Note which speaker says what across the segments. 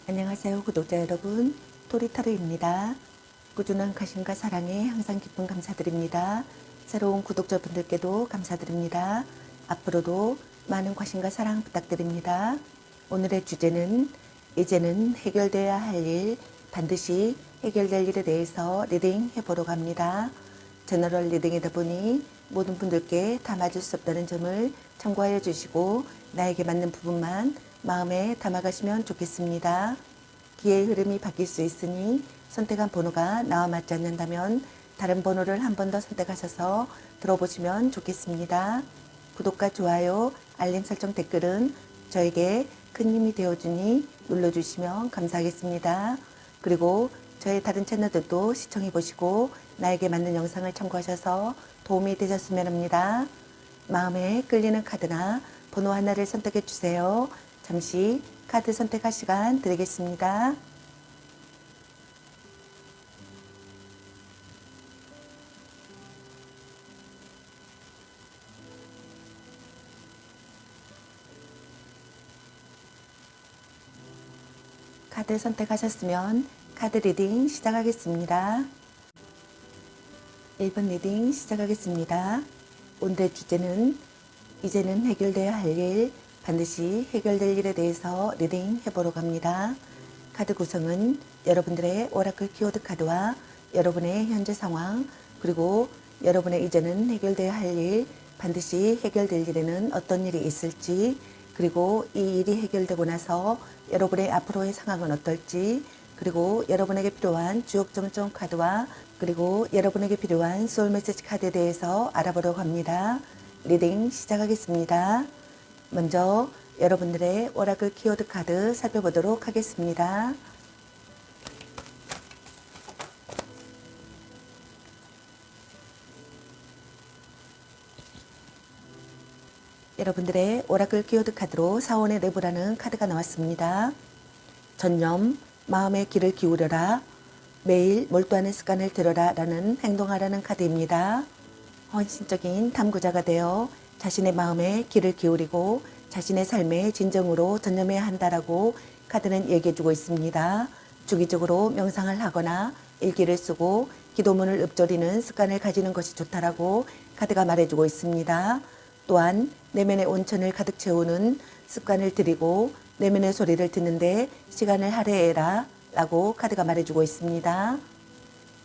Speaker 1: 안녕하세요 구독자 여러분, 토리타로입니다. 꾸준한 관심과 사랑에 항상 기쁨 감사드립니다. 새로운 구독자분들께도 감사드립니다. 앞으로도 많은 관심과 사랑 부탁드립니다. 오늘의 주제는 이제는 해결돼야 할 일, 반드시 해결될 일에 대해서 리딩 해보려고 합니다. 제너럴 리딩이다 보니 모든 분들께 다 맞을 수 없다는 점을 참고하여 주시고 나에게 맞는 부분만 마음에 담아가시면 좋겠습니다. 기회의 흐름이 바뀔 수 있으니 선택한 번호가 나와 맞지 않는다면 다른 번호를 한 번 더 선택하셔서 들어보시면 좋겠습니다. 구독과 좋아요, 알림 설정, 댓글은 저에게 큰 힘이 되어주니 눌러주시면 감사하겠습니다. 그리고 저의 다른 채널들도 시청해 보시고 나에게 맞는 영상을 참고하셔서 도움이 되셨으면 합니다. 마음에 끌리는 카드나 번호 하나를 선택해 주세요. 잠시 카드 선택할 시간 드리겠습니다. 카드 선택하셨으면 카드 리딩 시작하겠습니다. 1번 리딩 시작하겠습니다. 오늘의 주제는 이제는 해결돼야 할 일, 반드시 해결될 일에 대해서 리딩 해보려고 합니다. 카드 구성은 여러분들의 오라클 키워드 카드와 여러분의 현재 상황, 그리고 여러분의 이제는 해결돼야 할 일, 반드시 해결될 일에는 어떤 일이 있을지, 그리고 이 일이 해결되고 나서 여러분의 앞으로의 상황은 어떨지, 그리고 여러분에게 필요한 주옥 점점 카드와 그리고 여러분에게 필요한 소울 메시지 카드에 대해서 알아보려고 합니다. 리딩 시작하겠습니다. 먼저 여러분들의 오라클 키워드 카드 살펴보도록 하겠습니다. 여러분들의 오라클 키워드 카드로 사원의 내부라는 카드가 나왔습니다. 전념, 마음의 귀를 기울여라, 매일 몰두하는 습관을 들여라 라는 행동하라는 카드입니다. 헌신적인 탐구자가 되어 자신의 마음에 귀를 기울이고 자신의 삶에 진정으로 전념해야 한다라고 카드는 얘기해주고 있습니다. 주기적으로 명상을 하거나 일기를 쓰고 기도문을 읊조리는 습관을 가지는 것이 좋다라고 카드가 말해주고 있습니다. 또한 내면의 온천을 가득 채우는 습관을 들이고 내면의 소리를 듣는데 시간을 할애해라 라고 카드가 말해주고 있습니다.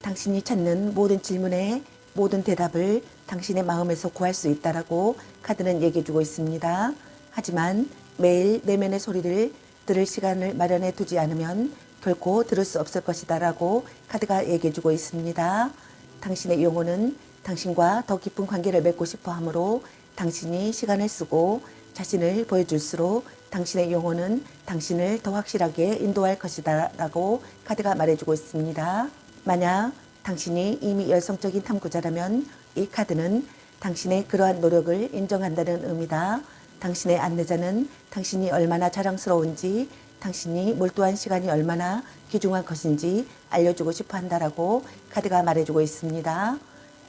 Speaker 1: 당신이 찾는 모든 질문에 모든 대답을 당신의 마음에서 구할 수 있다라고 카드는 얘기해주고 있습니다. 하지만 매일 내면의 소리를 들을 시간을 마련해 두지 않으면 결코 들을 수 없을 것이다 라고 카드가 얘기해주고 있습니다. 당신의 영혼은 당신과 더 깊은 관계를 맺고 싶어 하므로 당신이 시간을 쓰고 자신을 보여줄수록 당신의 영혼은 당신을 더 확실하게 인도할 것이다 라고 카드가 말해주고 있습니다. 만약 당신이 이미 열성적인 탐구자라면 이 카드는 당신의 그러한 노력을 인정한다는 의미다. 당신의 안내자는 당신이 얼마나 자랑스러운지, 당신이 몰두한 시간이 얼마나 귀중한 것인지 알려주고 싶어 한다라고 카드가 말해주고 있습니다.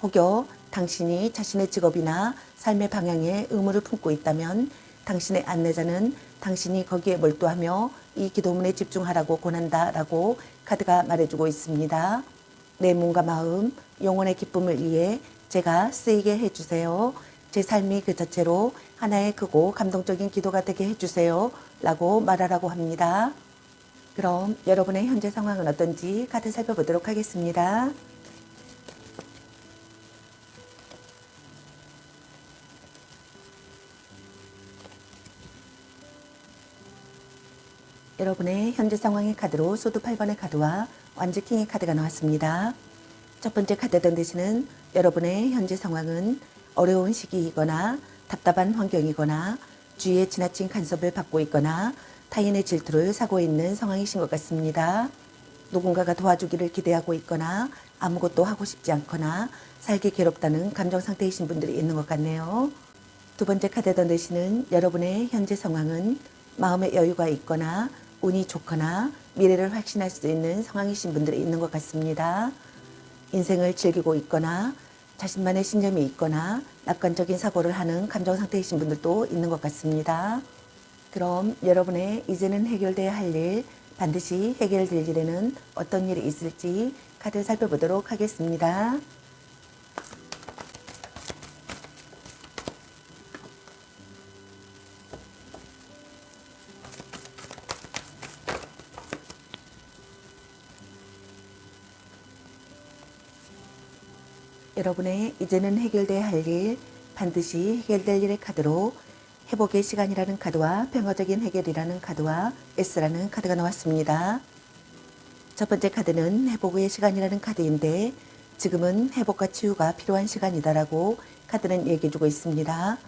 Speaker 1: 혹여 당신이 자신의 직업이나 삶의 방향에 의무를 품고 있다면 당신의 안내자는 당신이 거기에 몰두하며 이 기도문에 집중하라고 권한다라고 카드가 말해주고 있습니다. 내 몸과 마음, 영혼의 기쁨을 위해 제가 쓰이게 해주세요. 제 삶이 그 자체로 하나의 크고 감동적인 기도가 되게 해주세요 라고 말하라고 합니다. 그럼 여러분의 현재 상황은 어떤지 카드 살펴보도록 하겠습니다. 여러분의 현재 상황의 카드로 소드 8번의 카드와 완즈 킹의 카드가 나왔습니다. 첫 번째 카드 던지시는 여러분의 현재 상황은 어려운 시기이거나 답답한 환경이거나 주위에 지나친 간섭을 받고 있거나 타인의 질투를 사고 있는 상황이신 것 같습니다. 누군가가 도와주기를 기대하고 있거나 아무것도 하고 싶지 않거나 살기 괴롭다는 감정 상태이신 분들이 있는 것 같네요. 두 번째 카드 던지시는 여러분의 현재 상황은 마음의 여유가 있거나 운이 좋거나 미래를 확신할 수 있는 상황이신 분들이 있는 것 같습니다. 인생을 즐기고 있거나 자신만의 신념이 있거나 낙관적인 사고를 하는 감정 상태이신 분들도 있는 것 같습니다. 그럼 여러분의 이제는 해결돼야 할 일, 반드시 해결될 일에는 어떤 일이 있을지 카드 살펴보도록 하겠습니다. 여러분의 이제는 해결돼야 할 일, 반드시 해결될 일의 카드로 회복의 시간이라는 카드와 평화적인 해결이라는 카드와 S라는 카드가 나왔습니다. 첫 번째 카드는 회복의 시간이라는 카드인데 지금은 회복과 치유가 필요한 시간이다라고 카드는 얘기해주고 있습니다.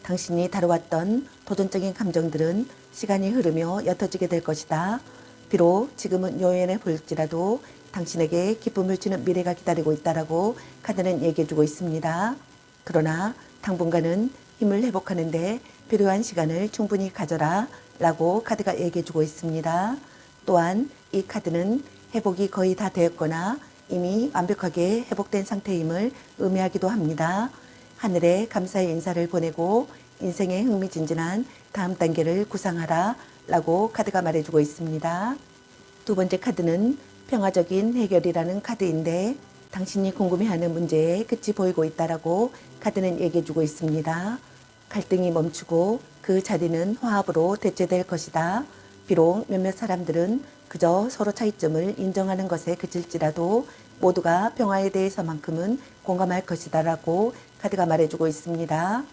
Speaker 1: 당신이 다뤄왔던 도전적인 감정들은 시간이 흐르며 옅어지게 될 것이다. 비록 지금은 요연해 보일지라도 당신에게 기쁨을 주는 미래가 기다리고 있다라고 카드는 얘기해주고 있습니다. 그러나 당분간은 힘을 회복하는데 필요한 시간을 충분히 가져라 라고 카드가 얘기해주고 있습니다. 또한 이 카드는 회복이 거의 다 되었거나 이미 완벽하게 회복된 상태임을 의미하기도 합니다. 하늘에 감사의 인사를 보내고 인생의 흥미진진한 다음 단계를 구상하라 라고 카드가 말해주고 있습니다. 두 번째 카드는 평화적인 해결이라는 카드인데 당신이 궁금해하는 문제에 끝이 보이고 있다라고 카드는 얘기해주고 있습니다. 갈등이 멈추고 그 자리는 화합으로 대체될 것이다. 비록 몇몇 사람들은 그저 서로 차이점을 인정하는 것에 그칠지라도 모두가 평화에 대해서만큼은 공감할 것이다라고 카드가 말해주고 있습니다.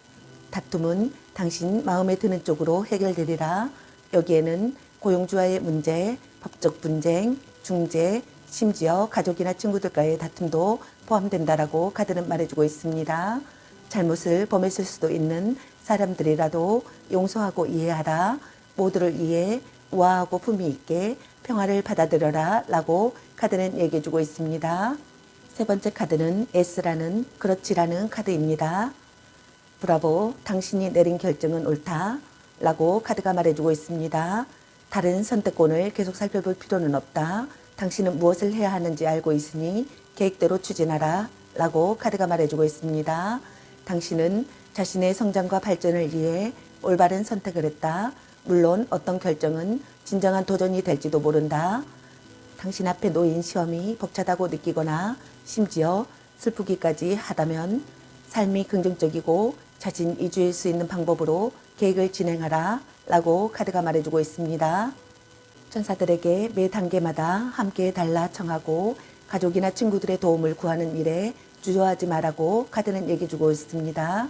Speaker 1: 다툼은 당신 마음에 드는 쪽으로 해결되리라. 여기에는 고용주와의 문제, 법적 분쟁, 중재, 심지어 가족이나 친구들과의 다툼도 포함된다라고 카드는 말해주고 있습니다. 잘못을 범했을 수도 있는 사람들이라도 용서하고 이해하라. 모두를 위해 우아하고 품위 있게 평화를 받아들여라 라고 카드는 얘기해주고 있습니다. 세 번째 카드는 S라는 그렇지라는 카드입니다. 브라보, 당신이 내린 결정은 옳다 라고 카드가 말해주고 있습니다. 다른 선택권을 계속 살펴볼 필요는 없다. 당신은 무엇을 해야 하는지 알고 있으니 계획대로 추진하라 라고 카드가 말해주고 있습니다. 당신은 자신의 성장과 발전을 위해 올바른 선택을 했다. 물론 어떤 결정은 진정한 도전이 될지도 모른다. 당신 앞에 놓인 시험이 벅차다고 느끼거나 심지어 슬프기까지 하다면 삶이 긍정적이고 자신 위주일 수 있는 방법으로 계획을 진행하라 라고 카드가 말해주고 있습니다. 천사들에게 매 단계마다 함께 달라 청하고 가족이나 친구들의 도움을 구하는 일에 주저하지 말라고 카드는 얘기해주고 있습니다.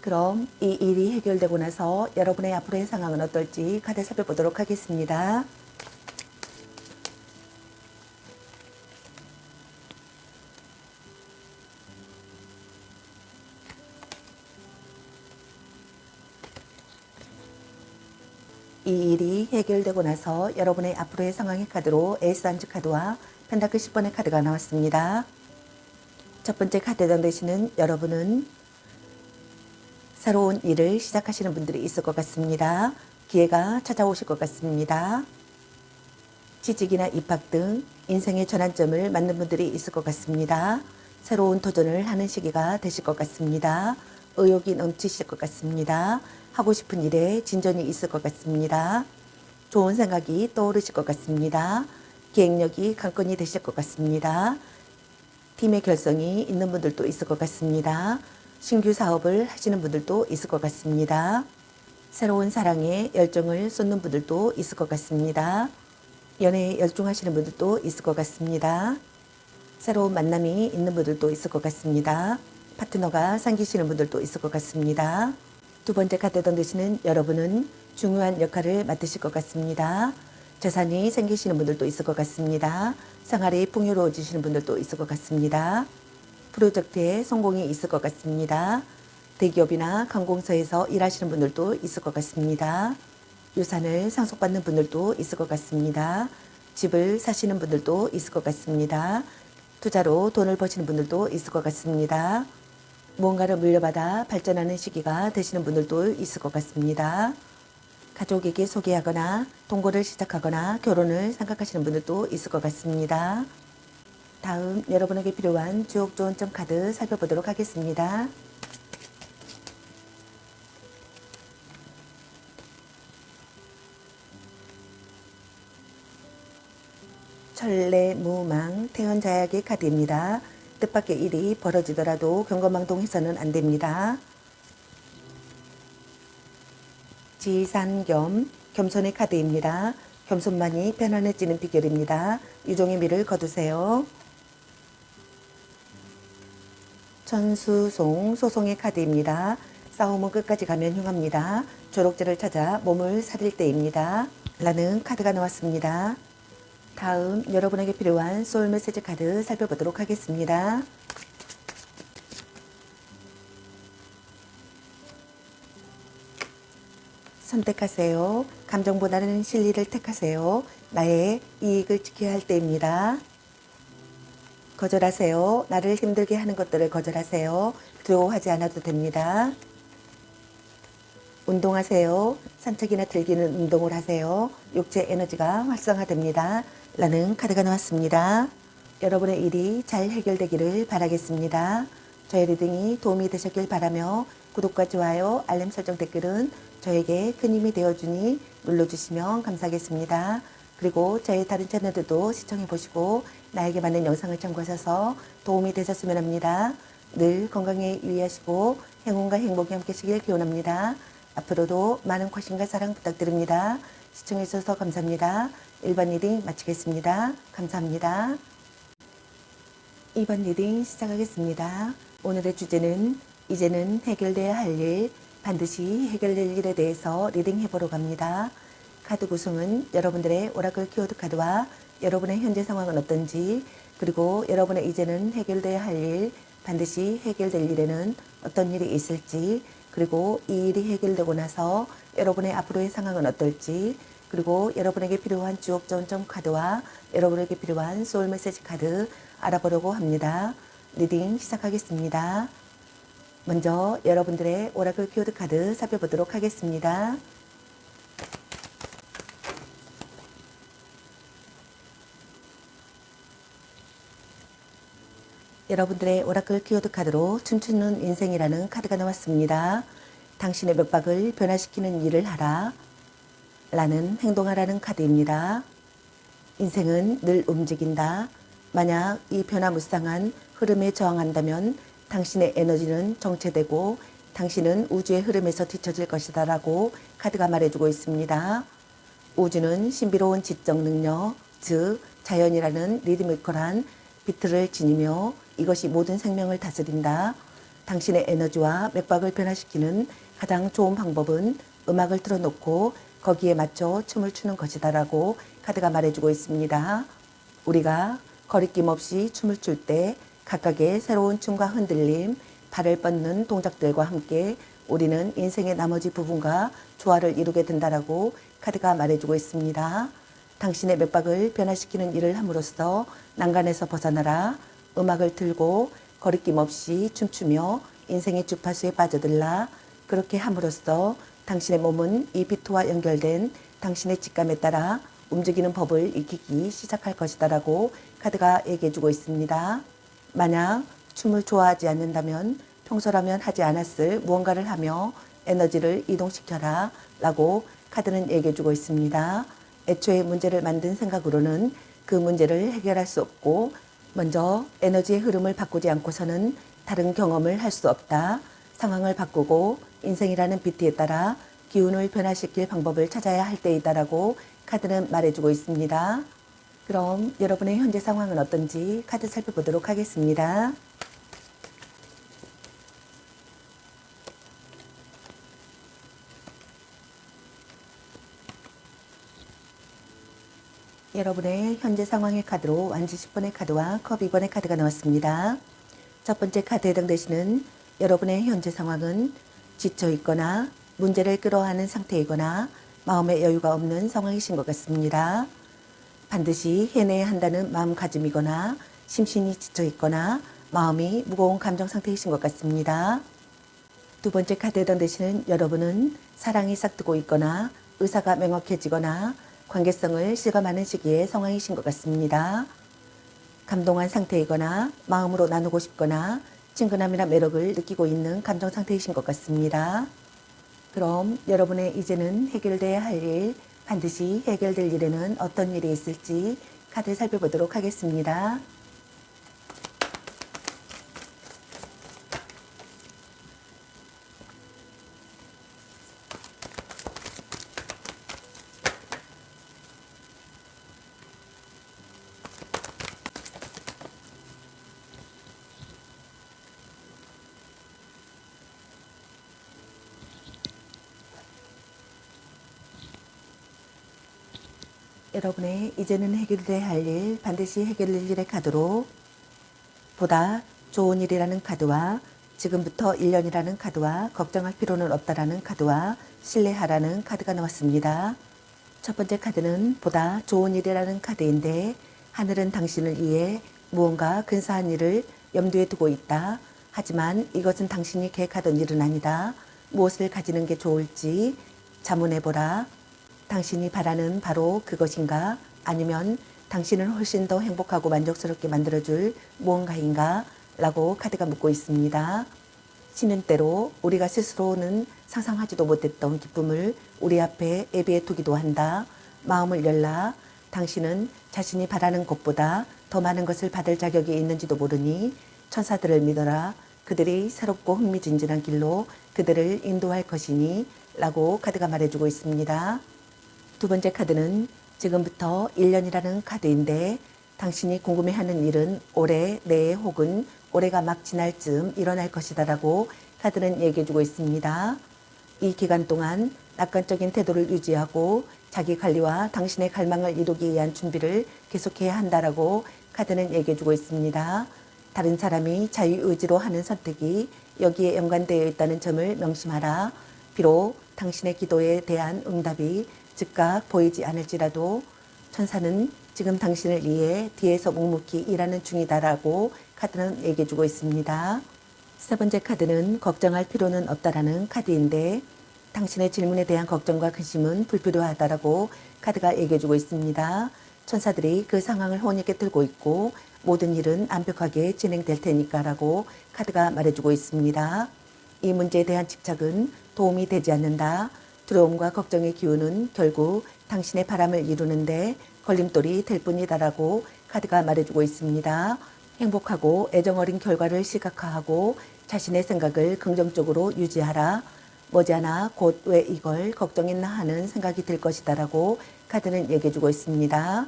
Speaker 1: 그럼 이 일이 해결되고 나서 여러분의 앞으로의 상황은 어떨지 카드 살펴보도록 하겠습니다. 이 일이 해결되고 나서 여러분의 앞으로의 상황의 카드로 에이스 안주 카드와 펜타클 10번의 카드가 나왔습니다. 첫 번째 카드에 되시는 여러분은 새로운 일을 시작하시는 분들이 있을 것 같습니다. 기회가 찾아오실 것 같습니다. 취직이나 입학 등 인생의 전환점을 맞는 분들이 있을 것 같습니다. 새로운 도전을 하는 시기가 되실 것 같습니다. 의욕이 넘치실 것 같습니다. 하고 싶은 일에 진전이 있을 것 같습니다. 좋은 생각이 떠오르실 것 같습니다. 기획력이 강건이 되실 것 같습니다. 팀의 결성이 있는 분들도 있을 것 같습니다. 신규 사업을 하시는 분들도 있을 것 같습니다. 새로운 사랑에 열정을 쏟는 분들도 있을 것 같습니다. 연애에 열중하시는 분들도 있을 것 같습니다. 새로운 만남이 있는 분들도 있을 것 같습니다. 파트너가 생기시는 분들도 있을 것 같습니다. 두 번째 카드 던지시는 여러분은 중요한 역할을 맡으실 것 같습니다. 재산이 생기시는 분들도 있을 것 같습니다. 생활이 풍요로워지시는 분들도 있을 것 같습니다. 프로젝트에 성공이 있을 것 같습니다. 대기업이나 관공서에서 일하시는 분들도 있을 것 같습니다. 유산을 상속받는 분들도 있을 것 같습니다. 집을 사시는 분들도 있을 것 같습니다. 투자로 돈을 버시는 분들도 있을 것 같습니다. 무언가를 물려받아 발전하는 시기가 되시는 분들도 있을 것 같습니다. 가족에게 소개하거나 동거를 시작하거나 결혼을 생각하시는 분들도 있을 것 같습니다. 다음 여러분에게 필요한 주옥 좋은 점 카드 살펴보도록 하겠습니다. 천래무망 태연자약의 카드입니다. 뜻밖의 일이 벌어지더라도 경거망동해서는 안 됩니다. 지산겸 겸손의 카드입니다. 겸손만이 편안해지는 비결입니다. 유종의 미를 거두세요. 천수송 소송의 카드입니다. 싸움은 끝까지 가면 흉합니다. 조력제를 찾아 몸을 사릴 때입니다. 라는 카드가 나왔습니다. 다음 여러분에게 필요한 소울 메시지 카드 살펴보도록 하겠습니다. 선택하세요. 감정보다는 진리를 택하세요. 나의 이익을 지켜야 할 때입니다. 거절하세요. 나를 힘들게 하는 것들을 거절하세요. 두려워하지 않아도 됩니다. 운동하세요. 산책이나 즐기는 운동을 하세요. 육체 에너지가 활성화됩니다. 라는 카드가 나왔습니다. 여러분의 일이 잘 해결되기를 바라겠습니다. 저의 리딩이 도움이 되셨길 바라며 구독과 좋아요, 알림 설정 댓글은 저에게 큰 힘이 되어주니 눌러주시면 감사하겠습니다. 그리고 저희 다른 채널들도 시청해보시고 나에게 맞는 영상을 참고하셔서 도움이 되셨으면 합니다. 늘 건강에 유의하시고 행운과 행복이 함께 하시길 기원합니다. 앞으로도 많은 관심과 사랑 부탁드립니다. 시청해주셔서 감사합니다. 1번 리딩 마치겠습니다. 감사합니다. 2번 리딩 시작하겠습니다. 오늘의 주제는 이제는 해결돼야 할 일, 반드시 해결될 일에 대해서 리딩해보러 갑니다. 카드 구성은 여러분들의 오라클 키워드 카드와 여러분의 현재 상황은 어떤지, 그리고 여러분의 이제는 해결돼야 할 일, 반드시 해결될 일에는 어떤 일이 있을지, 그리고 이 일이 해결되고 나서 여러분의 앞으로의 상황은 어떨지, 그리고 여러분에게 필요한 주옥 전점 카드와 여러분에게 필요한 소울 메시지 카드 알아보려고 합니다. 리딩 시작하겠습니다. 먼저 여러분들의 오라클 키워드 카드 살펴보도록 하겠습니다. 여러분들의 오라클 키워드 카드로 춤추는 인생이라는 카드가 나왔습니다. 당신의 맥박을 변화시키는 일을 하라. 라는 행동하라는 카드입니다. 인생은 늘 움직인다. 만약 이 변화무쌍한 흐름에 저항한다면 당신의 에너지는 정체되고 당신은 우주의 흐름에서 뒤처질 것이다 라고 카드가 말해주고 있습니다. 우주는 신비로운 지적 능력, 즉 자연이라는 리드미컬한 비트를 지니며 이것이 모든 생명을 다스린다. 당신의 에너지와 맥박을 변화시키는 가장 좋은 방법은 음악을 틀어놓고 거기에 맞춰 춤을 추는 것이다 라고 카드가 말해주고 있습니다. 우리가 거리낌 없이 춤을 출 때 각각의 새로운 춤과 흔들림, 발을 뻗는 동작들과 함께 우리는 인생의 나머지 부분과 조화를 이루게 된다라고 카드가 말해주고 있습니다. 당신의 맥박을 변화시키는 일을 함으로써 난간에서 벗어나라. 음악을 틀고 거리낌 없이 춤추며 인생의 주파수에 빠져들라. 그렇게 함으로써 당신의 몸은 이 비트와 연결된 당신의 직감에 따라 움직이는 법을 익히기 시작할 것이다 라고 카드가 얘기해주고 있습니다. 만약 춤을 좋아하지 않는다면 평소라면 하지 않았을 무언가를 하며 에너지를 이동시켜라 라고 카드는 얘기해주고 있습니다. 애초에 문제를 만든 생각으로는 그 문제를 해결할 수 없고 먼저 에너지의 흐름을 바꾸지 않고서는 다른 경험을 할 수 없다. 상황을 바꾸고 인생이라는 비트에 따라 기운을 변화시킬 방법을 찾아야 할 때이다라고 카드는 말해주고 있습니다. 그럼 여러분의 현재 상황은 어떤지 카드 살펴보도록 하겠습니다. 여러분의 현재 상황의 카드로 완지 10번의 카드와 컵 2번의 카드가 나왔습니다. 첫 번째 카드에 해당되시는 여러분의 현재 상황은 지쳐 있거나 문제를 끌어안는 상태이거나 마음의 여유가 없는 상황이신 것 같습니다. 반드시 해내야 한다는 마음가짐이거나 심신이 지쳐 있거나 마음이 무거운 감정 상태이신 것 같습니다. 두 번째 카드에 해당되시는 여러분은 사랑이 싹트고 있거나 의사가 명확해지거나 관계성을 실감하는 시기의 상황이신 것 같습니다. 감동한 상태이거나 마음으로 나누고 싶거나 친근함이나 매력을 느끼고 있는 감정 상태이신 것 같습니다. 그럼 여러분의 이제는 해결돼야 할 일, 반드시 해결될 일에는 어떤 일이 있을지 카드 살펴보도록 하겠습니다. 여러분의 이제는 해결돼야 할 일, 반드시 해결될 일의 카드로 보다 좋은 일이라는 카드와 지금부터 1년이라는 카드와 걱정할 필요는 없다라는 카드와 신뢰하라는 카드가 나왔습니다. 첫 번째 카드는 보다 좋은 일이라는 카드인데 하늘은 당신을 위해 무언가 근사한 일을 염두에 두고 있다. 하지만 이것은 당신이 계획하던 일은 아니다. 무엇을 가지는 게 좋을지 자문해보라. 당신이 바라는 바로 그것인가? 아니면 당신을 훨씬 더 행복하고 만족스럽게 만들어줄 무언가인가? 라고 카드가 묻고 있습니다. 쉬는 때로 우리가 스스로는 상상하지도 못했던 기쁨을 우리 앞에 예비해 두기도 한다. 마음을 열라. 당신은 자신이 바라는 것보다 더 많은 것을 받을 자격이 있는지도 모르니 천사들을 믿어라. 그들이 새롭고 흥미진진한 길로 그들을 인도할 것이니 라고 카드가 말해주고 있습니다. 두 번째 카드는 지금부터 1년이라는 카드인데 당신이 궁금해하는 일은 올해, 내에 혹은 올해가 막 지날 즈음 일어날 것이다 라고 카드는 얘기해주고 있습니다. 이 기간 동안 낙관적인 태도를 유지하고 자기 관리와 당신의 갈망을 이루기 위한 준비를 계속해야 한다라고 카드는 얘기해주고 있습니다. 다른 사람이 자유의지로 하는 선택이 여기에 연관되어 있다는 점을 명심하라. 비록 당신의 기도에 대한 응답이 즉각 보이지 않을지라도 천사는 지금 당신을 위해 뒤에서 묵묵히 일하는 중이다라고 카드는 얘기해주고 있습니다. 세 번째 카드는 걱정할 필요는 없다라는 카드인데 당신의 질문에 대한 걱정과 근심은 불필요하다라고 카드가 얘기해주고 있습니다. 천사들이 그 상황을 혼익에 들고 있고 모든 일은 완벽하게 진행될 테니까라고 카드가 말해주고 있습니다. 이 문제에 대한 집착은 도움이 되지 않는다. 두려움과 걱정의 기운은 결국 당신의 바람을 이루는데 걸림돌이 될 뿐이다라고 카드가 말해주고 있습니다. 행복하고 애정어린 결과를 시각화하고 자신의 생각을 긍정적으로 유지하라. 머지않아 곧 왜 이걸 걱정했나 하는 생각이 들 것이다라고 카드는 얘기해주고 있습니다.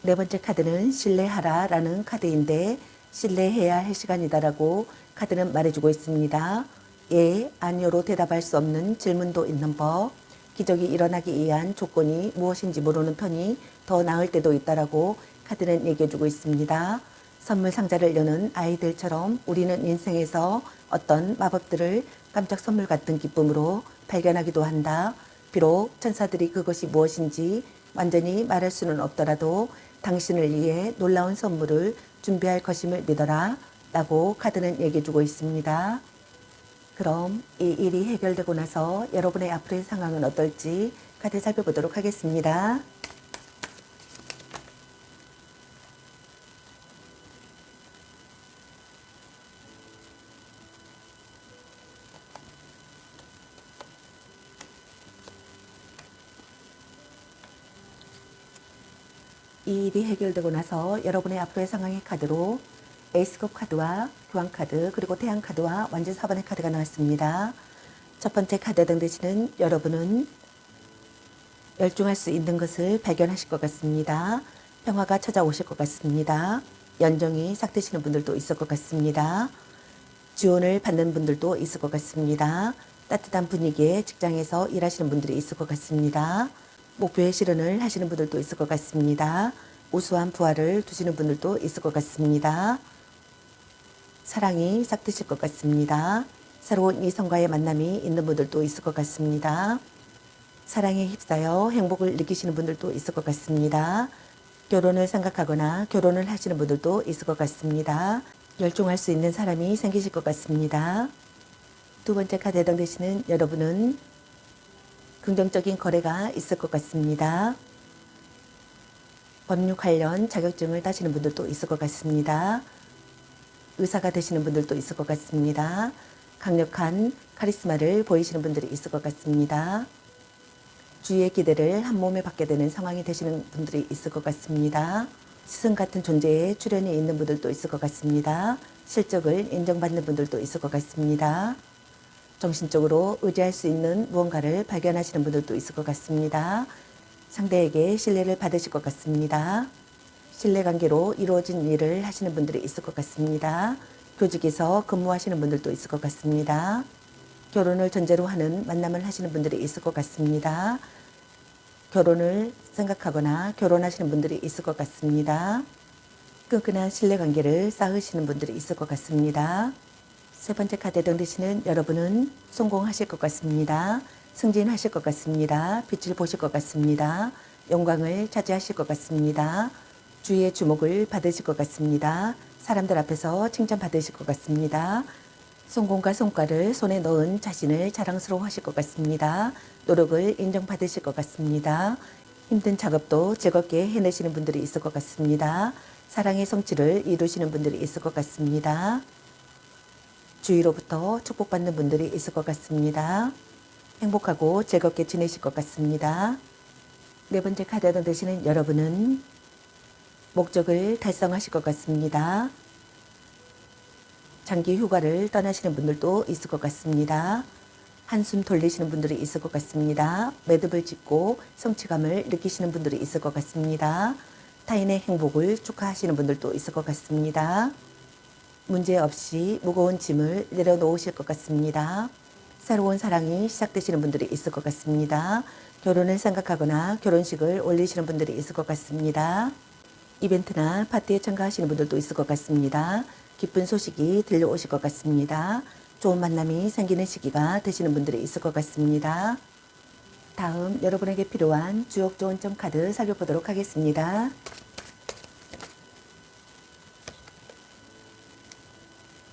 Speaker 1: 네 번째 카드는 신뢰하라 라는 카드인데 신뢰해야 할 시간이다라고 카드는 말해주고 있습니다. 예, 아니요로 대답할 수 없는 질문도 있는 법. 기적이 일어나기 위한 조건이 무엇인지 모르는 편이 더 나을 때도 있다라고 카드는 얘기해주고 있습니다. 선물 상자를 여는 아이들처럼 우리는 인생에서 어떤 마법들을 깜짝 선물 같은 기쁨으로 발견하기도 한다. 비록 천사들이 그것이 무엇인지 완전히 말할 수는 없더라도 당신을 위해 놀라운 선물을 준비할 것임을 믿어라 라고 카드는 얘기해주고 있습니다. 그럼 이 일이 해결되고 나서 여러분의 앞으로의 상황은 어떨지 카드 살펴보도록 하겠습니다. 이 일이 해결되고 나서 여러분의 앞으로의 상황의 카드로 에이스컵 카드와 교황 카드 그리고 태양 카드와 완전 4번의 카드가 나왔습니다. 첫 번째 카드에 해당되시는 여러분은 열중할 수 있는 것을 발견하실 것 같습니다. 평화가 찾아오실 것 같습니다. 연정이 싹 트시는 분들도 있을 것 같습니다. 지원을 받는 분들도 있을 것 같습니다. 따뜻한 분위기에 직장에서 일하시는 분들이 있을 것 같습니다. 목표에 실현을 하시는 분들도 있을 것 같습니다. 우수한 부하를 두시는 분들도 있을 것 같습니다. 사랑이 싹 트실 것 같습니다. 새로운 이성과의 만남이 있는 분들도 있을 것 같습니다. 사랑에 휩싸여 행복을 느끼시는 분들도 있을 것 같습니다. 결혼을 생각하거나 결혼을 하시는 분들도 있을 것 같습니다. 열중할 수 있는 사람이 생기실 것 같습니다. 두 번째 카드에 해당되시는 여러분은 긍정적인 거래가 있을 것 같습니다. 법률 관련 자격증을 따시는 분들도 있을 것 같습니다. 의사가 되시는 분들도 있을 것 같습니다. 강력한 카리스마를 보이시는 분들이 있을 것 같습니다. 주위의 기대를 한 몸에 받게 되는 상황이 되시는 분들이 있을 것 같습니다. 스승 같은 존재의 출현이 있는 분들도 있을 것 같습니다. 실적을 인정받는 분들도 있을 것 같습니다. 정신적으로 의지할 수 있는 무언가를 발견하시는 분들도 있을 것 같습니다. 상대에게 신뢰를 받으실 것 같습니다. 신뢰관계로 이루어진 일을 하시는 분들이 있을 것 같습니다. 교직에서 근무하시는 분들도 있을 것 같습니다. 결혼을 전제로 하는 만남을 하시는 분들이 있을 것 같습니다. 결혼을 생각하거나 결혼하시는 분들이 있을 것 같습니다. 끈끈한 신뢰관계를 쌓으시는 분들이 있을 것 같습니다. 세 번째 카드에 등대시는 여러분은 성공하실 것 같습니다. 승진하실 것 같습니다. 빛을 보실 것 같습니다. 영광을 차지하실 것 같습니다. 주위의 주목을 받으실 것 같습니다. 사람들 앞에서 칭찬받으실 것 같습니다. 성공과 성과를 손에 넣은 자신을 자랑스러워하실 것 같습니다. 노력을 인정받으실 것 같습니다. 힘든 작업도 즐겁게 해내시는 분들이 있을 것 같습니다. 사랑의 성취를 이루시는 분들이 있을 것 같습니다. 주위로부터 축복받는 분들이 있을 것 같습니다. 행복하고 즐겁게 지내실 것 같습니다. 네 번째 카드에 드시는 여러분은 목적을 달성하실 것 같습니다. 장기 휴가를 떠나시는 분들도 있을 것 같습니다. 한숨 돌리시는 분들이 있을 것 같습니다. 매듭을 짓고 성취감을 느끼시는 분들이 있을 것 같습니다. 타인의 행복을 축하하시는 분들도 있을 것 같습니다. 문제없이 무거운 짐을 내려놓으실 것 같습니다. 새로운 사랑이 시작되시는 분들이 있을 것 같습니다. 결혼을 생각하거나 결혼식을 올리시는 분들이 있을 것 같습니다. 이벤트나 파티에 참가하시는 분들도 있을 것 같습니다. 기쁜 소식이 들려오실 것 같습니다. 좋은 만남이 생기는 시기가 되시는 분들이 있을 것 같습니다. 다음 여러분에게 필요한 주옥 좋은 점 카드 살펴보도록 하겠습니다.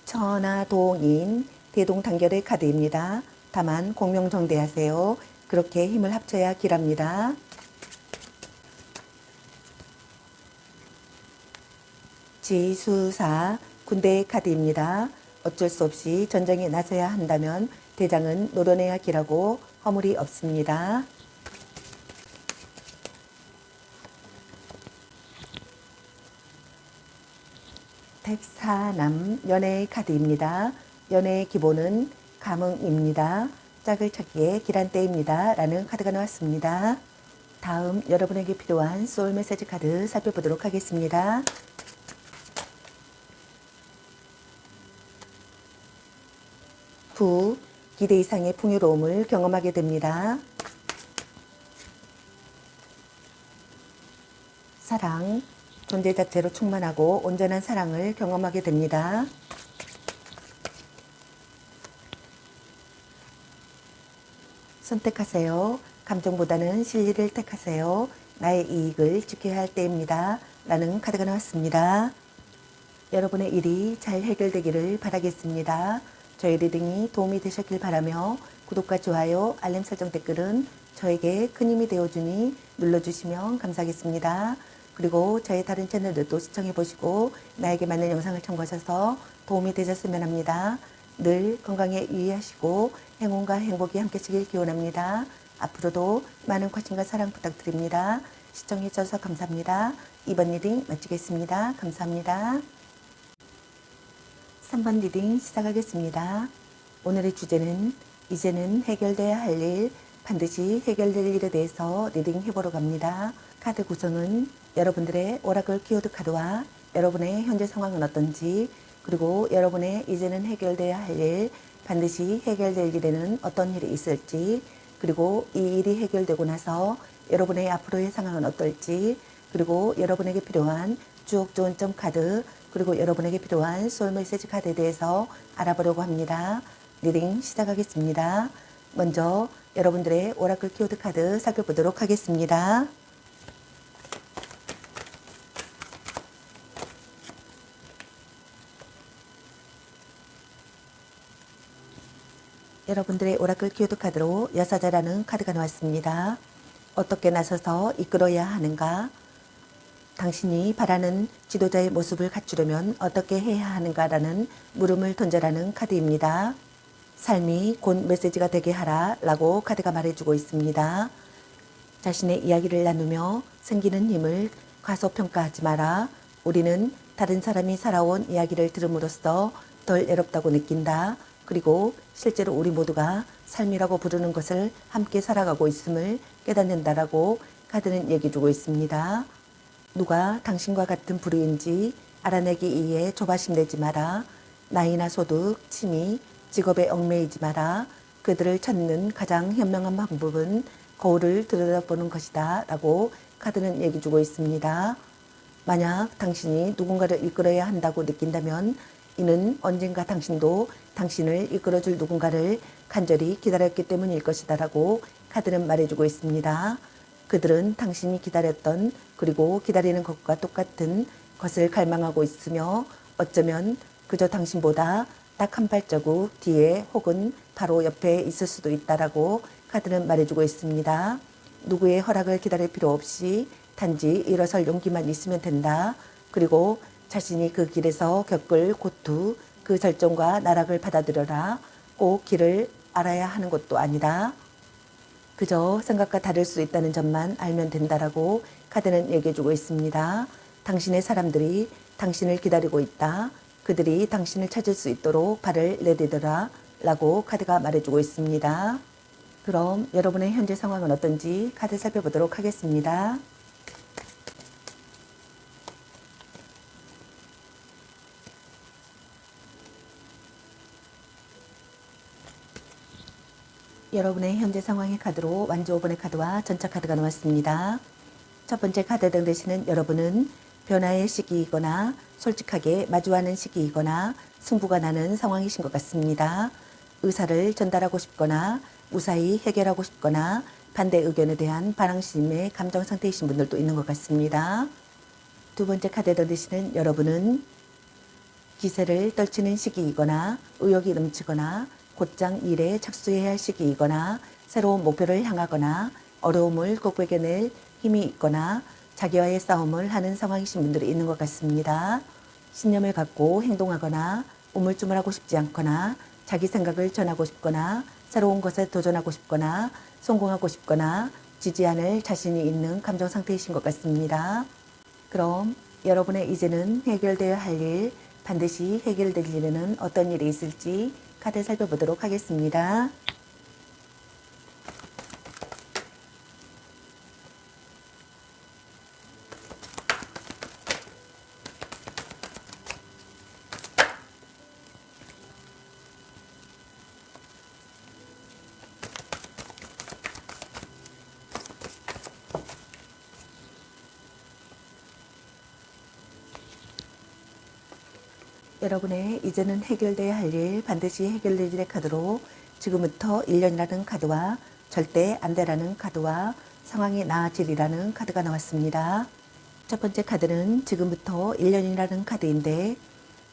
Speaker 1: 천하동인 대동단결의 카드입니다. 다만 공명정대하세요. 그렇게 힘을 합쳐야 길합니다. 지수사 군대의 카드입니다. 어쩔 수 없이 전쟁에 나서야 한다면 대장은 노려내야 길하고 허물이 없습니다. 택사남 연애의 카드입니다. 연애의 기본은 감흥입니다. 짝을 찾기에 길한 때입니다. 라는 카드가 나왔습니다. 다음 여러분에게 필요한 소울 메시지 카드 살펴보도록 하겠습니다. 부, 기대 이상의 풍요로움을 경험하게 됩니다. 사랑, 존재 자체로 충만하고 온전한 사랑을 경험하게 됩니다. 선택하세요. 감정보다는 진리를 택하세요. 나의 이익을 지켜야 할 때입니다. 라는 카드가 나왔습니다. 여러분의 일이 잘 해결되기를 바라겠습니다. 저희 리딩이 도움이 되셨길 바라며 구독과 좋아요, 알림 설정 댓글은 저에게 큰 힘이 되어주니 눌러주시면 감사하겠습니다. 그리고 저희 다른 채널들도 시청해보시고 나에게 맞는 영상을 참고하셔서 도움이 되셨으면 합니다. 늘 건강에 유의하시고 행운과 행복이 함께시길 기원합니다. 앞으로도 많은 관심과 사랑 부탁드립니다. 시청해주셔서 감사합니다. 이번 리딩 마치겠습니다. 감사합니다. 3번 리딩 시작하겠습니다. 오늘의 주제는 이제는 해결돼야 할 일, 반드시 해결될 일에 대해서 리딩 해보러 갑니다. 카드 구성은 여러분들의 오라클 키워드 카드와 여러분의 현재 상황은 어떤지, 그리고 여러분의 이제는 해결돼야 할 일, 반드시 해결될 일에는 어떤 일이 있을지, 그리고 이 일이 해결되고 나서 여러분의 앞으로의 상황은 어떨지, 그리고 여러분에게 필요한 주옥 좋은 점 카드, 그리고 여러분에게 필요한 소울 메시지 카드에 대해서 알아보려고 합니다. 리딩 시작하겠습니다. 먼저 여러분들의 오라클 키워드 카드 살펴보도록 하겠습니다. 여러분들의 오라클 키워드 카드로 여사자라는 카드가 나왔습니다. 어떻게 나서서 이끌어야 하는가? 당신이 바라는 지도자의 모습을 갖추려면 어떻게 해야 하는가라는 물음을 던져라는 카드입니다. 삶이 곧 메시지가 되게 하라 라고 카드가 말해주고 있습니다. 자신의 이야기를 나누며 생기는 힘을 과소평가하지 마라. 우리는 다른 사람이 살아온 이야기를 들음으로써 덜 외롭다고 느낀다. 그리고 실제로 우리 모두가 삶이라고 부르는 것을 함께 살아가고 있음을 깨닫는다라고 카드는 얘기해주고 있습니다. 누가 당신과 같은 부류인지 알아내기 위해 조바심 내지 마라. 나이나 소득, 취미, 직업에 얽매이지 마라. 그들을 찾는 가장 현명한 방법은 거울을 들여다보는 것이다 라고 카드는 얘기해주고 있습니다. 만약 당신이 누군가를 이끌어야 한다고 느낀다면 이는 언젠가 당신도 당신을 이끌어줄 누군가를 간절히 기다렸기 때문일 것이다 라고 카드는 말해주고 있습니다. 그들은 당신이 기다렸던 그리고 기다리는 것과 똑같은 것을 갈망하고 있으며 어쩌면 그저 당신보다 딱 한 발자국 뒤에 혹은 바로 옆에 있을 수도 있다라고 카드는 말해주고 있습니다. 누구의 허락을 기다릴 필요 없이 단지 일어설 용기만 있으면 된다. 그리고 자신이 그 길에서 겪을 고투, 그 절정과 나락을 받아들여라. 꼭 길을 알아야 하는 것도 아니다. 그저 생각과 다를 수 있다는 점만 알면 된다라고 카드는 얘기해주고 있습니다. 당신의 사람들이 당신을 기다리고 있다. 그들이 당신을 찾을 수 있도록 발을 내디뎌라 라고 카드가 말해주고 있습니다. 그럼 여러분의 현재 상황은 어떤지 카드 살펴보도록 하겠습니다. 여러분의 현재 상황의 카드로 완주 5번의 카드와 전차 카드가 나왔습니다. 첫 번째 카드 등대시는 여러분은 변화의 시기이거나 솔직하게 마주하는 시기이거나 승부가 나는 상황이신 것 같습니다. 의사를 전달하고 싶거나 무사히 해결하고 싶거나 반대 의견에 대한 반항심의 감정 상태이신 분들도 있는 것 같습니다. 두 번째 카드 등대시는 여러분은 기세를 떨치는 시기이거나 의욕이 넘치거나 곧장 일에 착수해야 할 시기이거나 새로운 목표를 향하거나 어려움을 극복해낼 힘이 있거나 자기와의 싸움을 하는 상황이신 분들이 있는 것 같습니다. 신념을 갖고 행동하거나 우물쭈물하고 싶지 않거나 자기 생각을 전하고 싶거나 새로운 것에 도전하고 싶거나 성공하고 싶거나 지지 않을 자신이 있는 감정 상태이신 것 같습니다. 그럼 여러분의 이제는 해결되어야 할 일, 반드시 해결될 일에는 어떤 일이 있을지 카드 살펴보도록 하겠습니다. 여러분의 이제는 해결돼야 할 일, 반드시 해결될 일의 카드로 지금부터 1년이라는 카드와 절대 안 돼라는 카드와 상황이 나아지리라는 카드가 나왔습니다. 첫 번째 카드는 지금부터 1년이라는 카드인데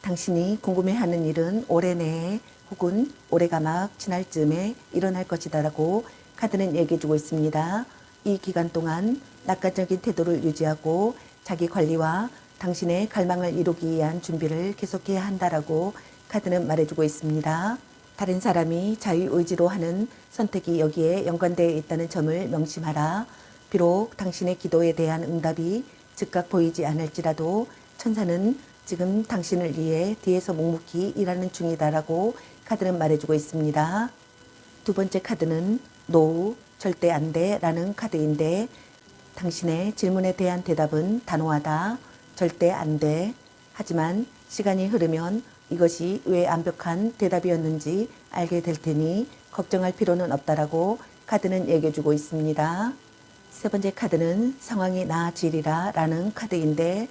Speaker 1: 당신이 궁금해하는 일은 올해 내에 혹은 올해가 막 지날 즈음에 일어날 것이다 라고 카드는 얘기해주고 있습니다. 이 기간 동안 낙관적인 태도를 유지하고 자기 관리와 당신의 갈망을 이루기 위한 준비를 계속해야 한다라고 카드는 말해주고 있습니다. 다른 사람이 자유의지로 하는 선택이 여기에 연관되어 있다는 점을 명심하라. 비록 당신의 기도에 대한 응답이 즉각 보이지 않을지라도 천사는 지금 당신을 위해 뒤에서 묵묵히 일하는 중이다라고 카드는 말해주고 있습니다. 두 번째 카드는 노우, 절대 안 돼라는 카드인데 당신의 질문에 대한 대답은 단호하다. 절대 안 돼. 하지만 시간이 흐르면 이것이 왜 완벽한 대답이었는지 알게 될 테니 걱정할 필요는 없다라고 카드는 얘기해주고 있습니다. 세 번째 카드는 상황이 나아지리라 라는 카드인데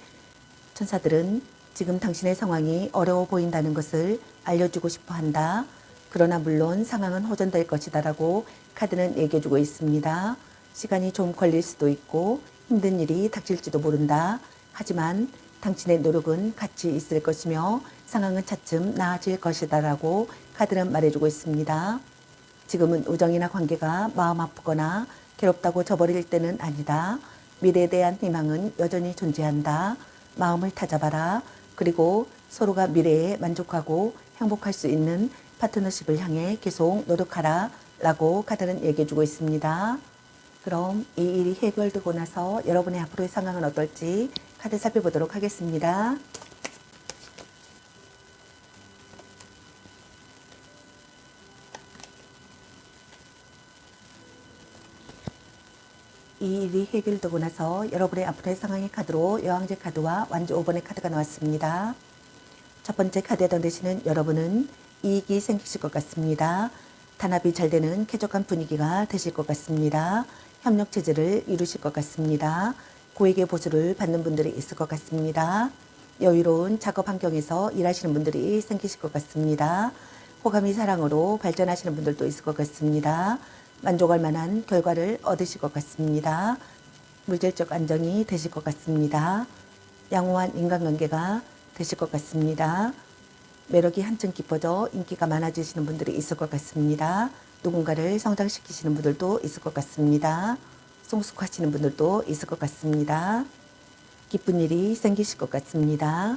Speaker 1: 천사들은 지금 당신의 상황이 어려워 보인다는 것을 알려주고 싶어 한다. 그러나 물론 상황은 호전될 것이다 라고 카드는 얘기해주고 있습니다. 시간이 좀 걸릴 수도 있고 힘든 일이 닥칠지도 모른다. 하지만 당신의 노력은 같이 있을 것이며 상황은 차츰 나아질 것이다 라고 카드는 말해주고 있습니다. 지금은 우정이나 관계가 마음 아프거나 괴롭다고 저버릴 때는 아니다. 미래에 대한 희망은 여전히 존재한다. 마음을 다잡아라. 그리고 서로가 미래에 만족하고 행복할 수 있는 파트너십을 향해 계속 노력하라 라고 카드는 얘기해주고 있습니다. 그럼 이 일이 해결되고 나서 여러분의 앞으로의 상황은 어떨지 카드 살펴보도록 하겠습니다. 이 일이 해결되고 나서 여러분의 앞으로의 상황의 카드로 여왕제 카드와 완주 5번의 카드가 나왔습니다. 첫 번째 카드에 던지시는 여러분은 이익이 생기실 것 같습니다. 단합이 잘 되는 쾌적한 분위기가 되실 것 같습니다. 협력 체제를 이루실 것 같습니다. 고액의 보수를 받는 분들이 있을 것 같습니다. 여유로운 작업 환경에서 일하시는 분들이 생기실 것 같습니다. 호감이 사랑으로 발전하시는 분들도 있을 것 같습니다. 만족할 만한 결과를 얻으실 것 같습니다. 물질적 안정이 되실 것 같습니다. 양호한 인간관계가 되실 것 같습니다. 매력이 한층 깊어져 인기가 많아지시는 분들이 있을 것 같습니다. 누군가를 성장시키시는 분들도 있을 것 같습니다. 성숙하시는 분들도 있을 것 같습니다. 기쁜 일이 생기실 것 같습니다.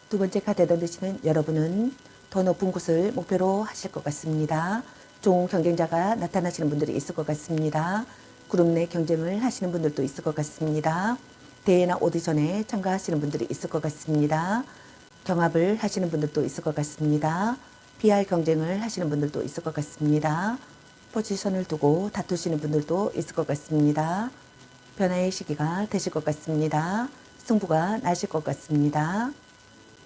Speaker 1: 두 번째 카드에 던지시는 여러분은 더 높은 곳을 목표로 하실 것 같습니다. 좋은 경쟁자가 나타나시는 분들이 있을 것 같습니다. 그룹 내 경쟁을 하시는 분들도 있을 것 같습니다. 대회나 오디션에 참가하시는 분들이 있을 것 같습니다. 경합을 하시는 분들도 있을 것 같습니다. PR 경쟁을 하시는 분들도 있을 것 같습니다. 포지션을 두고 다투시는 분들도 있을 것 같습니다. 변화의 시기가 되실 것 같습니다. 승부가 나실 것 같습니다.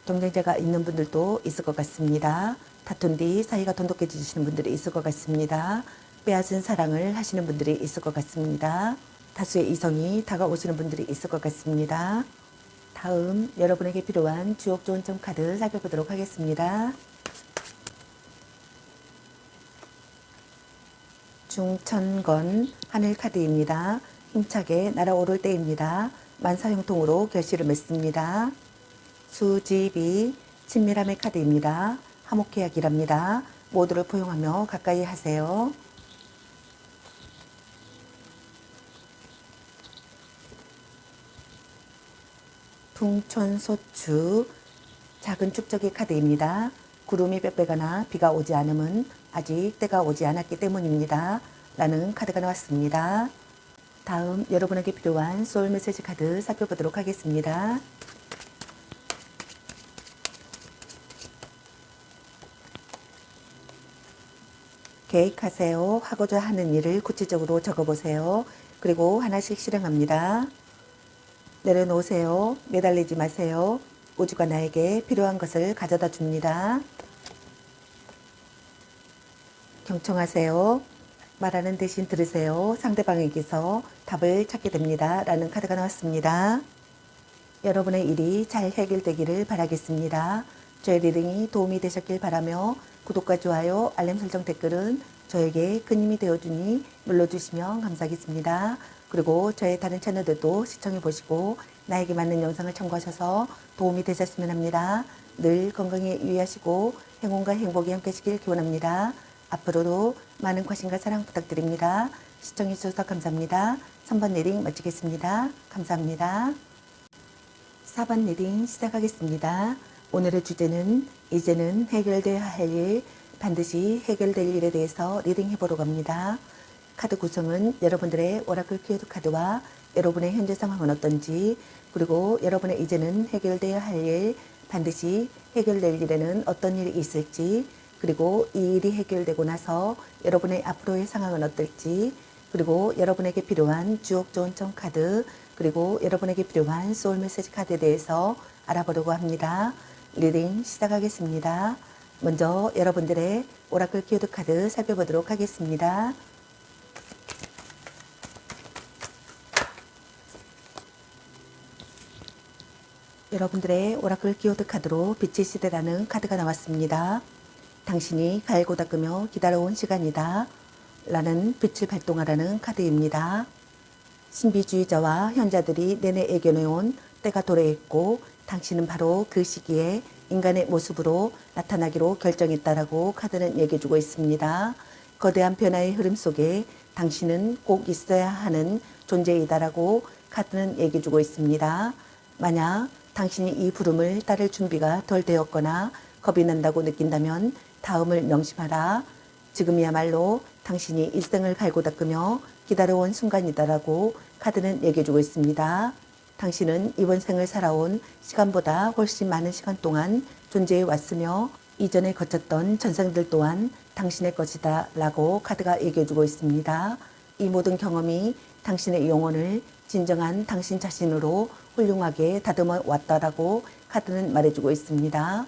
Speaker 1: 경쟁자가 있는 분들도 있을 것 같습니다. 다툰 뒤 사이가 돈독해지시는 분들이 있을 것 같습니다. 빼앗은 사랑을 하시는 분들이 있을 것 같습니다. 다수의 이성이 다가오시는 분들이 있을 것 같습니다. 다음 여러분에게 필요한 주옥 좋은 점 카드 살펴보도록 하겠습니다. 중천건 하늘 카드입니다. 힘차게 날아오를 때입니다. 만사형통으로 결실을 맺습니다. 수지비 친밀함의 카드입니다. 화목해야 길합니다. 모두를 포용하며 가까이 하세요. 풍촌소추 작은 축적의 카드입니다. 구름이 빽빽하나 비가 오지 않음은 아직 때가 오지 않았기 때문입니다. 라는 카드가 나왔습니다. 다음 여러분에게 필요한 소울 메시지 카드 살펴보도록 하겠습니다. 계획하세요. 하고자 하는 일을 구체적으로 적어보세요. 그리고 하나씩 실행합니다. 내려놓으세요. 매달리지 마세요. 우주가 나에게 필요한 것을 가져다 줍니다. 경청하세요. 말하는 대신 들으세요. 상대방에게서 답을 찾게 됩니다. 라는 카드가 나왔습니다. 여러분의 일이 잘 해결되기를 바라겠습니다. 저의 리딩이 도움이 되셨길 바라며 구독과 좋아요, 알림 설정 댓글은 저에게 큰 힘이 되어주니 눌러주시면 감사하겠습니다. 그리고 저의 다른 채널들도 시청해 보시고 나에게 맞는 영상을 참고하셔서 도움이 되셨으면 합니다. 늘 건강에 유의하시고 행운과 행복이 함께 하시길 기원합니다. 앞으로도 많은 관심과 사랑 부탁드립니다. 시청해 주셔서 감사합니다. 3번 리딩 마치겠습니다. 감사합니다. 4번 리딩 시작하겠습니다. 오늘의 주제는 이제는 해결돼야 할 일, 반드시 해결될 일에 대해서 리딩 해보려고 합니다. 카드 구성은 여러분들의 오라클 키워드 카드와 여러분의 현재 상황은 어떤지, 그리고 여러분의 이제는 해결돼야 할 일, 반드시 해결될 일에는 어떤 일이 있을지, 그리고 이 일이 해결되고 나서 여러분의 앞으로의 상황은 어떨지, 그리고 여러분에게 필요한 주옥 좋은 점 카드, 그리고 여러분에게 필요한 소울 메시지 카드에 대해서 알아보려고 합니다. 리딩 시작하겠습니다. 먼저 여러분들의 오라클 키워드 카드 살펴보도록 하겠습니다. 여러분들의 오라클 키워드 카드로 빛의 시대라는 카드가 나왔습니다. 당신이 갈고 닦으며 기다려온 시간이다. 라는 빛을 발동하라는 카드입니다. 신비주의자와 현자들이 내내 애견해온 때가 도래했고 당신은 바로 그 시기에 인간의 모습으로 나타나기로 결정했다라고 카드는 얘기해주고 있습니다. 거대한 변화의 흐름 속에 당신은 꼭 있어야 하는 존재이다라고 카드는 얘기해주고 있습니다. 만약 당신이 이 부름을 따를 준비가 덜 되었거나 겁이 난다고 느낀다면 다음을 명심하라. 지금이야말로 당신이 일생을 갈고 닦으며 기다려온 순간이다라고 카드는 얘기해주고 있습니다. 당신은 이번 생을 살아온 시간보다 훨씬 많은 시간 동안 존재해 왔으며 이전에 거쳤던 전생들 또한 당신의 것이다 라고 카드가 얘기해주고 있습니다. 이 모든 경험이 당신의 영혼을 진정한 당신 자신으로 훌륭하게 다듬어 왔다라고 카드는 말해주고 있습니다.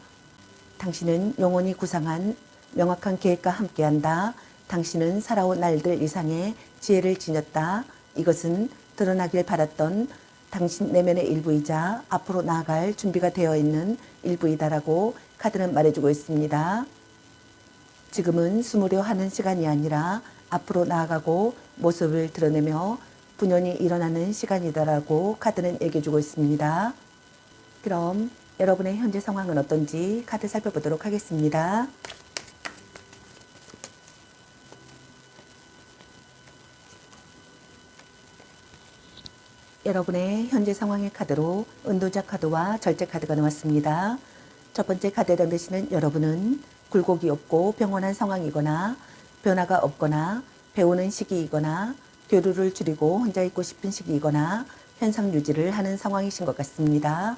Speaker 1: 당신은 영혼이 구상한 명확한 계획과 함께한다. 당신은 살아온 날들 이상의 지혜를 지녔다. 이것은 드러나길 바랐던 당신 내면의 일부이자 앞으로 나아갈 준비가 되어 있는 일부이다라고 카드는 말해주고 있습니다. 지금은 숨으려 하는 시간이 아니라 앞으로 나아가고 모습을 드러내며 분연히 일어나는 시간이다라고 카드는 얘기해주고 있습니다. 그럼 여러분의 현재 상황은 어떤지 카드 살펴보도록 하겠습니다. 여러분의 현재 상황의 카드로 은도자 카드와 절제 카드가 나왔습니다. 첫 번째 카드에 해당되시는 여러분은 굴곡이 없고 평온한 상황이거나 변화가 없거나 배우는 시기이거나 교류를 줄이고 혼자 있고 싶은 시기이거나 현상 유지를 하는 상황이신 것 같습니다.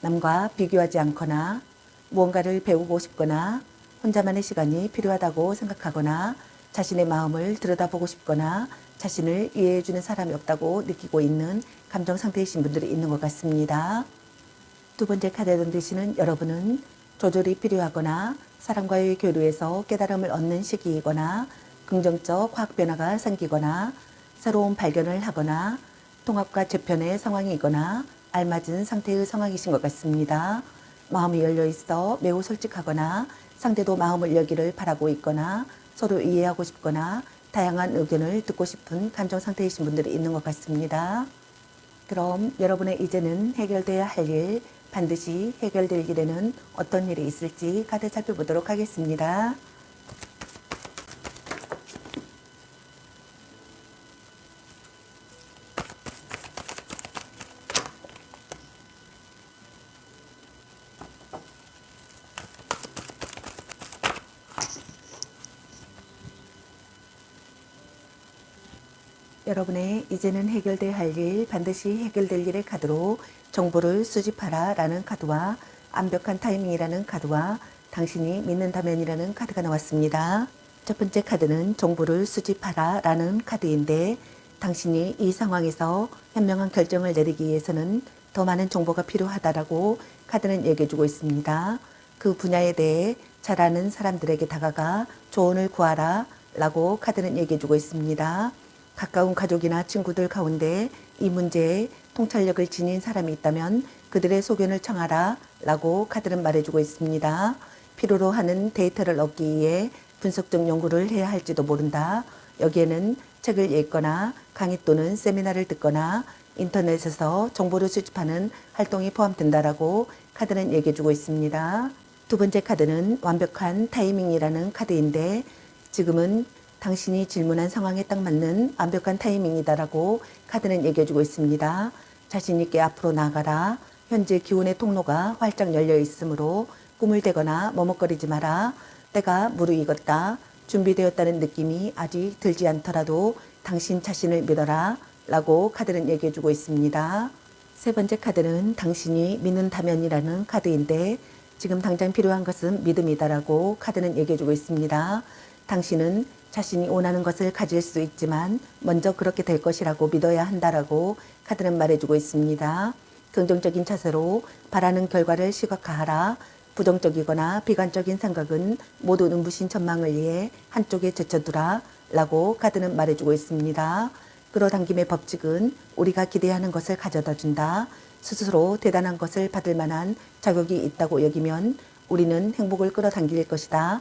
Speaker 1: 남과 비교하지 않거나 무언가를 배우고 싶거나 혼자만의 시간이 필요하다고 생각하거나 자신의 마음을 들여다보고 싶거나 자신을 이해해주는 사람이 없다고 느끼고 있는 감정 상태이신 분들이 있는 것 같습니다. 두 번째 카드에 해당되시는 여러분은 조절이 필요하거나 사람과의 교류에서 깨달음을 얻는 시기이거나 긍정적 화학 변화가 생기거나 새로운 발견을 하거나 통합과 재편의 상황이거나 알맞은 상태의 상황이신 것 같습니다. 마음이 열려 있어 매우 솔직하거나 상대도 마음을 열기를 바라고 있거나 서로 이해하고 싶거나 다양한 의견을 듣고 싶은 감정 상태이신 분들이 있는 것 같습니다. 그럼 여러분의 이제는 해결돼야 할 일, 반드시 해결될 일에는 어떤 일이 있을지 카드 살펴보도록 하겠습니다. 여러분의 이제는 해결돼야 할 일, 반드시 해결될 일의 카드로 정보를 수집하라 라는 카드와 완벽한 타이밍이라는 카드와 당신이 믿는다면이라는 카드가 나왔습니다. 첫 번째 카드는 정보를 수집하라 라는 카드인데 당신이 이 상황에서 현명한 결정을 내리기 위해서는 더 많은 정보가 필요하다라고 카드는 얘기해주고 있습니다. 그 분야에 대해 잘 아는 사람들에게 다가가 조언을 구하라 라고 카드는 얘기해주고 있습니다. 가까운 가족이나 친구들 가운데 이 문제에 통찰력을 지닌 사람이 있다면 그들의 소견을 청하라 라고 카드는 말해주고 있습니다. 필요로 하는 데이터를 얻기 위해 분석적 연구를 해야 할지도 모른다. 여기에는 책을 읽거나 강의 또는 세미나를 듣거나 인터넷에서 정보를 수집하는 활동이 포함된다라고 카드는 얘기해주고 있습니다. 두 번째 카드는 완벽한 타이밍이라는 카드인데 지금은 당신이 질문한 상황에 딱 맞는 완벽한 타이밍이다라고 카드는 얘기해주고 있습니다. 자신 있게 앞으로 나가라. 현재 기운의 통로가 활짝 열려 있으므로 꿈을 대거나 머뭇거리지 마라. 때가 무르익었다. 준비되었다는 느낌이 아직 들지 않더라도 당신 자신을 믿어라 라고 카드는 얘기해주고 있습니다. 세 번째 카드는 당신이 믿는다면이라는 카드인데 지금 당장 필요한 것은 믿음이다라고 카드는 얘기해주고 있습니다. 당신은 자신이 원하는 것을 가질 수 있지만 먼저 그렇게 될 것이라고 믿어야 한다라고 카드는 말해주고 있습니다. 긍정적인 자세로 바라는 결과를 시각화하라. 부정적이거나 비관적인 생각은 모두 눈부신 전망을 위해 한쪽에 제쳐두라 라고 카드는 말해주고 있습니다. 끌어당김의 법칙은 우리가 기대하는 것을 가져다 준다. 스스로 대단한 것을 받을 만한 자격이 있다고 여기면 우리는 행복을 끌어당길 것이다.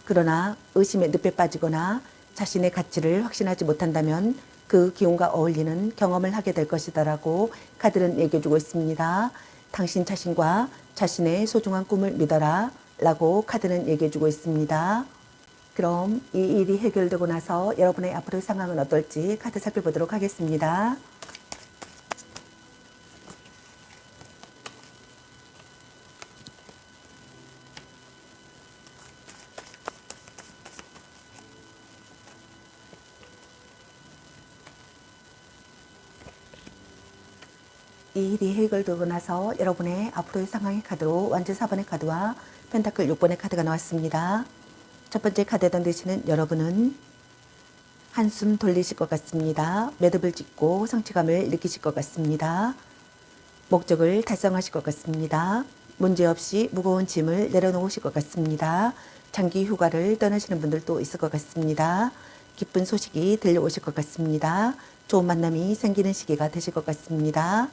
Speaker 1: 그러나 의심의 늪에 빠지거나 자신의 가치를 확신하지 못한다면 그 기운과 어울리는 경험을 하게 될 것이다라고 카드는 얘기해주고 있습니다. 당신 자신과 자신의 소중한 꿈을 믿어라 라고 카드는 얘기해주고 있습니다. 그럼 이 일이 해결되고 나서 여러분의 앞으로의 상황은 어떨지 카드 살펴보도록 하겠습니다. 이 일이 해결되고 나서 여러분의 앞으로의 상황의 카드로 완전 4번의 카드와 펜타클 6번의 카드가 나왔습니다. 첫 번째 카드에 던지시는 여러분은 한숨 돌리실 것 같습니다. 매듭을 짓고 성취감을 느끼실 것 같습니다. 목적을 달성하실 것 같습니다. 문제없이 무거운 짐을 내려놓으실 것 같습니다. 장기 휴가를 떠나시는 분들도 있을 것 같습니다. 기쁜 소식이 들려오실 것 같습니다. 좋은 만남이 생기는 시기가 되실 것 같습니다.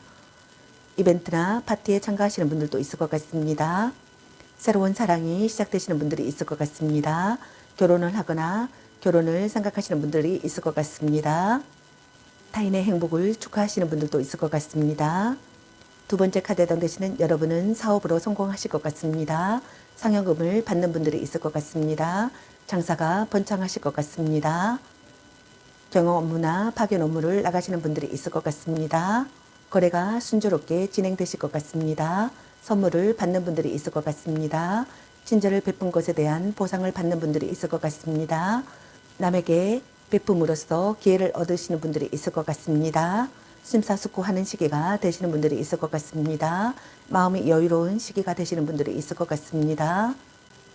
Speaker 1: 이벤트나 파티에 참가하시는 분들도 있을 것 같습니다. 새로운 사랑이 시작되시는 분들이 있을 것 같습니다. 결혼을 하거나 결혼을 생각하시는 분들이 있을 것 같습니다. 타인의 행복을 축하하시는 분들도 있을 것 같습니다. 두 번째 카드에 당되시는 여러분은 사업으로 성공하실 것 같습니다. 상여금을 받는 분들이 있을 것 같습니다. 장사가 번창하실 것 같습니다. 경영 업무나 파견 업무를 나가시는 분들이 있을 것 같습니다. 거래가 순조롭게 진행되실 것 같습니다. 선물을 받는 분들이 있을 것 같습니다. 친절을 베푼 것에 대한 보상을 받는 분들이 있을 것 같습니다. 남에게 베품으로써 기회를 얻으시는 분들이 있을 것 같습니다. 심사숙고하는 시기가 되시는 분들이 있을 것 같습니다. 마음이 여유로운 시기가 되시는 분들이 있을 것 같습니다.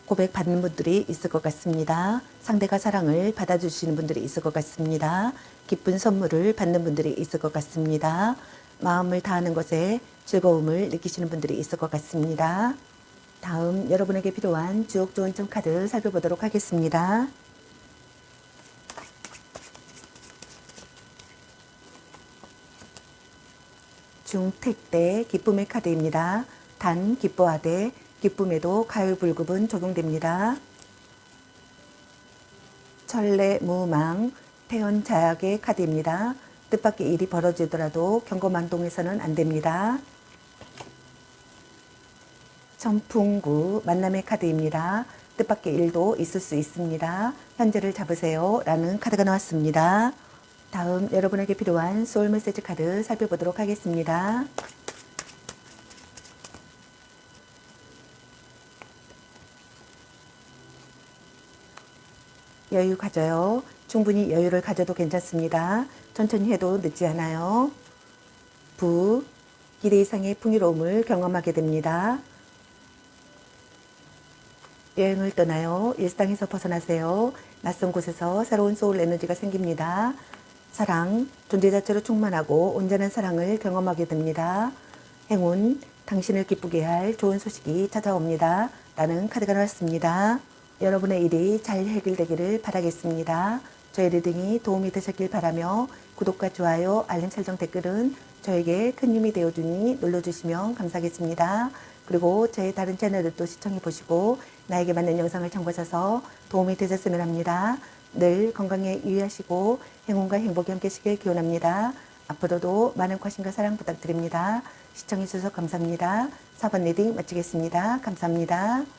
Speaker 1: 고백받는 분들이 있을 것 같습니다. 상대가 사랑을 받아주시는 분들이 있을 것 같습니다. 기쁜 선물을 받는 분들이 있을 것 같습니다. 마음을 다하는 것에 즐거움을 느끼시는 분들이 있을 것 같습니다. 다음 여러분에게 필요한 주옥 좋은 점 카드 살펴보도록 하겠습니다. 중택대 기쁨의 카드입니다. 단 기뻐하되 기쁨에도 가요불급은 적용됩니다. 천례무망 태연자약의 카드입니다. 뜻밖의 일이 벌어지더라도 경거만동해서는 안됩니다. 천풍구 만남의 카드입니다. 뜻밖의 일도 있을 수 있습니다. 현재를 잡으세요 라는 카드가 나왔습니다. 다음 여러분에게 필요한 소울 메시지 카드 살펴보도록 하겠습니다. 여유 가져요. 충분히 여유를 가져도 괜찮습니다. 천천히 해도 늦지 않아요. 부, 기대 이상의 풍요로움을 경험하게 됩니다. 여행을 떠나요. 일상에서 벗어나세요. 낯선 곳에서 새로운 소울 에너지가 생깁니다. 사랑, 존재 자체로 충만하고 온전한 사랑을 경험하게 됩니다. 행운, 당신을 기쁘게 할 좋은 소식이 찾아옵니다. 라는 카드가 나왔습니다. 여러분의 일이 잘 해결되기를 바라겠습니다. 저의 리딩이 도움이 되셨길 바라며 구독과 좋아요, 알림 설정 댓글은 저에게 큰 힘이 되어주니 눌러주시면 감사하겠습니다. 그리고 저의 다른 채널들도 시청해 보시고 나에게 맞는 영상을 참고하셔서 도움이 되셨으면 합니다. 늘 건강에 유의하시고 행운과 행복이 함께 하시길 기원합니다. 앞으로도 많은 관심과 사랑 부탁드립니다. 시청해 주셔서 감사합니다. 4번 리딩 마치겠습니다. 감사합니다.